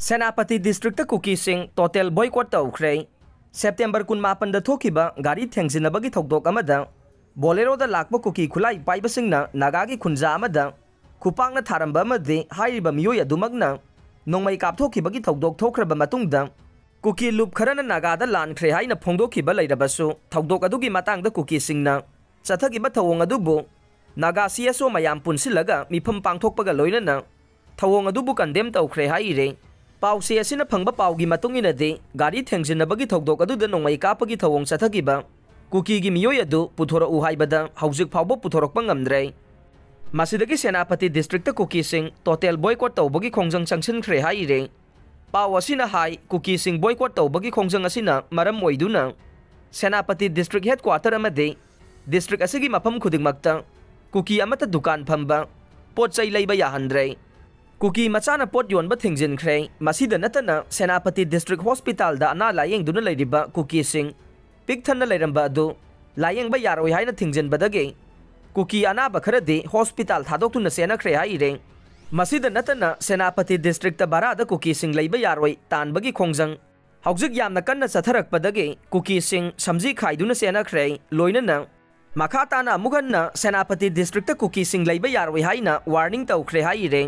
सेनापति डिस्ट्रिक्ट कुकी सिंह total boycott तौख्रे। सेप्टेम्बर 18 थोकिबा गाड़ी थेंजिनबगी थौदोक अमदा बोलेरोदा लाकबा कुकी खुलाई पाइबसिंगना नागागी खुंजा अमदा खुपांगना थारंबा अमदे हाइरिबा मियोय अदुमगना नोंमै कापथोखिबगी थौदोक थोख्रबा मतुंगदा कुकी लूप खरना नागादा लानख्रे हाइना फोंदोखिबा लैरबसु थौदोक अदुगी मातांगदा कुकी सिंहना चथगिबा थवोंग अदुबु नागा सीएसओ मयाम पुनसिलगा मिफम पांगथोकपगा लोइनना थवोंग अदुबु कंडेम तौख्रे हाइरे। पाउसे असिना फंगबा पाउगी मतुंगिनदे गाड़ी थेंजिनबगी थौदोक अदुदा नोंमै कापगी थवोंग चथगिबा कुकीगी मियोय अदु पुथोरउ हाइबदा हौजिक फावबो पुथोरकपा ngamdre। मासिदगी सेनापति डिस्ट्रिक्ट कुकी सिंह टोटल बॉयकॉट तौबगी खोंजंग चंगसिनख्रे हाइरे। पाउ असिना हाई कुकी सिंह बॉयकॉट तौबगी खोंजंग असिना मरम ओइदुना सेनापति डिस्ट्रिक्ट हेडक्वार्टर अमदे डिस्ट्रिक्ट असिगी मफम खुदिंगमक्ता कुकी अमता दुकान फंबा पोट चै लैबा याहंद्रे। Cookie मचाना pot योनबा थिंजिनख्रे। मसिदा नतना सेनापति डिस्ट्रिक्ट हॉस्पिटल दा अना लायेंगदुना लैरिबा कुकी सिंह पिकथन लैरंबा अदु लायेंगबा यारोय हाइना थिंजिनबदगे कुकी अनाबा खरदे हॉस्पिटल थादोक्तुना सेनख्रे हाइरे। मसिदा नतना सेनापति डिस्ट्रिक्ट बारादा कुकी सिंह लैबा यारोय तानबगी खोंजंग हौजिक यामना कन्ना चथरकपदगे कुकी सिंह समजी खाइदुना सेनख्रे लोइनना मखा ताना अमुगन्ना सेनापति डिस्ट्रिक्ट कुकी सिंह लैबा यारोय हाइना वार्निंग तौख्रे हाइरे।